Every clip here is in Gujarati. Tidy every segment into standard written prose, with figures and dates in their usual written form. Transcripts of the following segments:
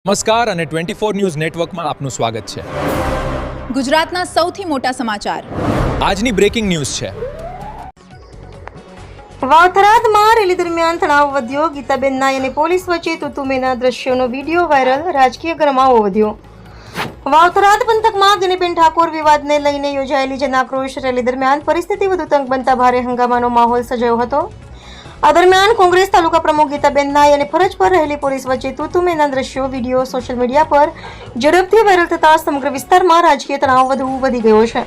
નમસ્કાર અને 24 ન્યૂઝ નેટવર્કમાં આપનું સ્વાગત છે। ગુજરાતના સૌથી મોટા સમાચાર આજની બ્રેકિંગ ન્યૂઝ છે। વાવથરાદમાં રેલી દરમિયાન તણાવ વધ્યો, ગીતાબેન નાઈ અને પોલીસ વચ્ચે તુતુમેના દ્રશ્યોનો વિડીયો વાયરલ, રાજકીય ગરમાવો વધ્યો। વાવથરાદ પંથકમાં ગેનીબેન ઠાકોર વિવાદને લઈને યોજાયેલી જનાક્રોશ રેલી દરમિયાન પરિસ્થિતિ વધુ તંગ બનતા ભારે હંગામાનો માહોલ સર્જાયો હતો। આ દરમિયાન કોંગ્રેસ તાલુકા પ્રમુખ ગીતાબેન નાઈ અને ફરજ પર રહેલી પોલીસ વચ્ચે તુતુમેના દ્રશ્યો વિડીયો સોશિયલ મીડિયા પર ઝડપથી વાયરલ થતા સમગ્ર વિસ્તારમાં રાજકીય તણાવ વધુ વધી ગયો છે।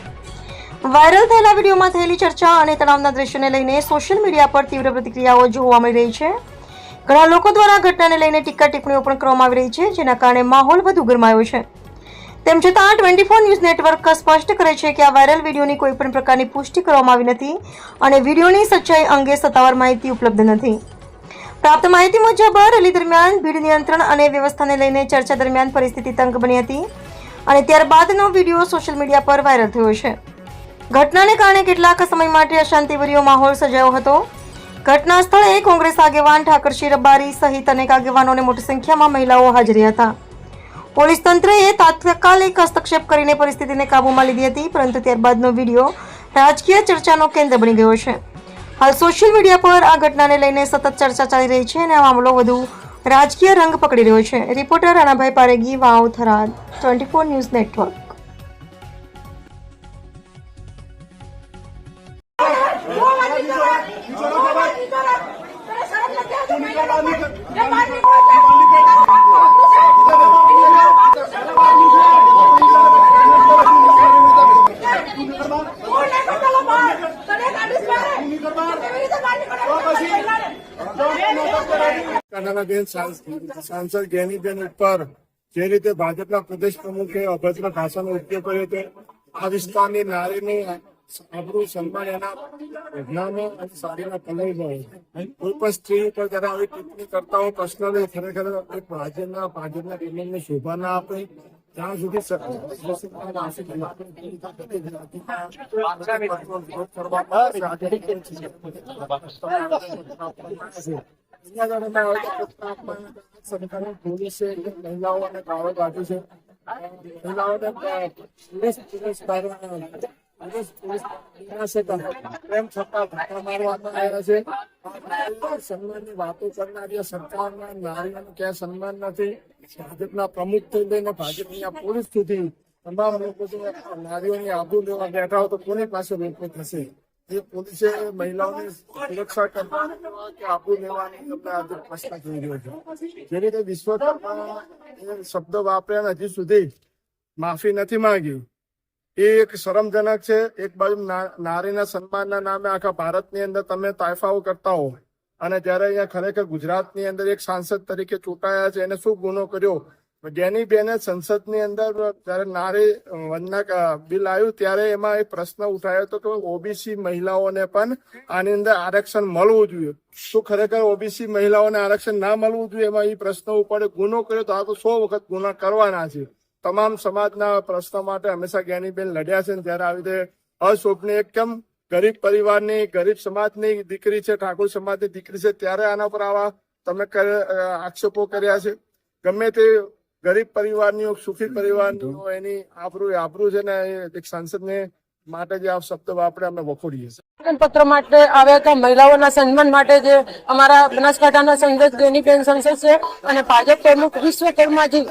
વાયરલ થયેલા વિડીયોમાં થયેલી ચર્ચા અને તણાવના દ્રશ્યોને લઈને સોશિયલ મીડિયા પર તીવ્ર પ્રતિક્રિયાઓ જોવા મળી રહી છે। ઘણા લોકો દ્વારા ઘટનાને લઈને ટીકા ટિપ્પણીઓ પણ કરવામાં આવી રહી છે, જેના કારણે માહોલ વધુ ગરમાયો છે। તેમ છતાં 24 ન્યૂઝ નેટવર્ક સ્પષ્ટ કરે છે કે આ વાયરલ વિડીયોની કોઈ પણ પ્રકારની પુષ્ટિ કરવામાં આવી નથી અને વિડીયોની સચ્ચાઈ અંગે સત્તાવાર માહિતી ઉપલબ્ધ નથી। પ્રાપ્ત માહિતી મુજબ રેલી દરમિયાન ભીડ નિયંત્રણ અને વ્યવસ્થાને લઈને ચર્ચા દરમિયાન પરિસ્થિતિ તંગ બની હતી અને ત્યારબાદનો વિડીયો સોશિયલ મીડિયા પર વાયરલ થયો છે। ઘટનાને કારણે કેટલાક સમય માટે અશાંતિભર્યો માહોલ સર્જાયો હતો। ઘટના સ્થળે કોંગ્રેસ આગેવાન ઠાકરસિંહ રબારી સહિત અનેક આગેવાનોને મોટી સંખ્યામાં મહિલાઓ હાજર હતા। પોલીસ તંત્રએ તાત્કાલિક હસ્તક્ષેપ કરીને પરિસ્થિતિને કાબૂમાં લીધી હતી, પરંતુ ત્યારબાદનો વિડીયો રાજકીય ચર્ચાનો કેન્દ્ર બની ગયો છે। હાલ સોશિયલ મીડિયા પર આ ઘટનાને લઈને સતત ચર્ચા ચાલી રહી છે અને આ મામલો વધુ રાજકીય રંગ પકડી રહ્યો છે। રિપોર્ટર રાણાભાઈ પારેગી, વાવ, થરાદ, 24 ન્યૂઝ નેટવર્ક। સાંસદ ગેનીબેન ઉપર જે રીતે ભાજપના પ્રદેશ પ્રમુખે અભદ્ર ભાષાનો ઉપયોગ કર્યો હતો, આ વિસ્તારની નારીની આબરૂ સન્માન એના ઘટનામાં અને સાડીના કલરમાં કોઈ પણ સ્ત્રી ઉપર જરા આવી ટિપ્પણી કરતા હોય પર્સનલી ખરેખર ભાજપના પ્રમુખને શોભા ના આપે ત્યાં સુધી પોલીસે મહિલાઓને ગાળો કાઢી છે। મહિલાઓને પ્રેમ છતાં ધક્કા મારવામાં આવ્યા છે। સન્માનની વાતો કરનારી સરકારના નારીઓને ક્યાં સન્માન નથી। ભાજપના પ્રમુખથી લઈને ભાજપની આ પોલીસ સુધી તમામ લોકો નારીઓની આબરૂ લેવા બેઠા હોય તો કોની પાસે લોકો થશે? એ પોલીસે મહિલાઓની સુરક્ષા કરવા કે આબરૂ લેવાની તમને આજે પ્રશ્ન જોઈ રહ્યો છે। જે રીતે વિશ્વકર્મા એ શબ્દ વાપર્યા હજી સુધી માફી નથી માંગી, એ એક શરમજનક છે। એક બાજુ નારીના સન્માનના નામે આખા ભારતની અંદર તમે તાયફાઓ કરતા હો અને ત્યારે અહીંયા ખરેખર ગુજરાતની અંદર એક સાંસદ તરીકે ચૂંટાયા છે, એને શું ગુનો કર્યો? ગેનીબેને સંસદની અંદર જયારે નારી વંદના બિલ આવ્યું ત્યારે એમાં એક પ્રશ્ન ઉઠાયો હતો કે ઓબીસી મહિલાઓને પણ આની અંદર આરક્ષણ મળવું જોઈએ। શું ખરેખર ઓબીસી મહિલાઓને આરક્ષણ ના મળવું જોઈએ? એમાં એ પ્રશ્ન ઉપર ગુનો કર્યો તો આ તો 100 વખત ગુના કરવાના છે। તમામ સમાજના પ્રશ્નો માટે હંમેશા ગેનીબેન લડ્યા છે, ત્યારે આવી રીતે અશોભની એકદમ ગરીબ પરિવારની, ગરીબ સમાજની દીકરી છે, ઠાકોર સમાજની દીકરી છે, ત્યારે આના પર આવા તમે આક્ષેપો કર્યા છે। ગમે તે ગરીબ પરિવારની, સુખી પરિવારની એની આબરૂ છે ને એક સાંસદને માટે જે આ શબ્દ વાપરે અમે વખોડીએ છીએ। પત્ર માટે આવ્યા હતા મહિલાઓના સન્માન માટે, જે અમારા બનાસકાંઠાના સંસદ ગેનીબેન સંસદ છે અને ભાજપ પ્રમુખ વિશ્વકર્માજી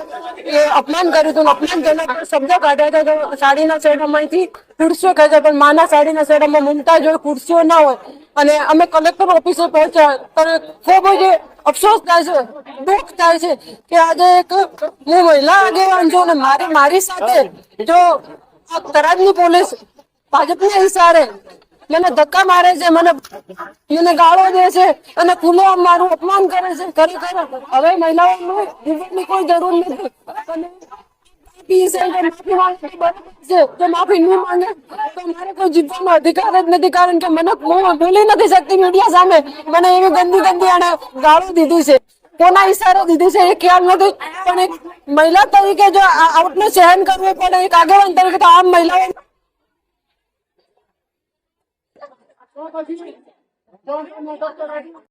એ અપમાન કર્યું હતું, અપમાનજનક શબ્દ કાઢ્યા હતા। તો સાડીના સેડામાંથી ખુરશીઓ કહે છે, પણ માના સાડીના સેડામાં મુમતાજ હોય, ખુરશીઓ ના હોય। અને અમે કલેક્ટર ઓફિસે પહોંચ્યા ત્યારે ખૂબ જ અફસોસ થાય છે, દુઃખ થાય છે કે આજે એક હું મહિલા આગેવાન છું અને મારી સાથે જો થરાદની પોલીસ ભાજપના ઇશારે મને ધક્કા મારે છે, મને ગાળો દે છે અને ખુલ્લેઆમ મારું અપમાન કરે છે। ખરેખર હવે મહિલાઓની કોઈ જરૂર નથી અને જો માફી નહીં માંગે તો મારે કોઈ જીવવાનો અધિકાર જ નથી, કારણ કે મને હું બોલી નથી શકતી મીડિયા સામે। મને એવી ગંદી અને ગાળો દીધી છે, કોના ઈશારો દીધી છે એ ખ્યાલ નથી, પણ એક મહિલા તરીકે જો આટલું સહન કરવું પડે, એક આગેવાન તરીકે તો આમ મહિલાઓ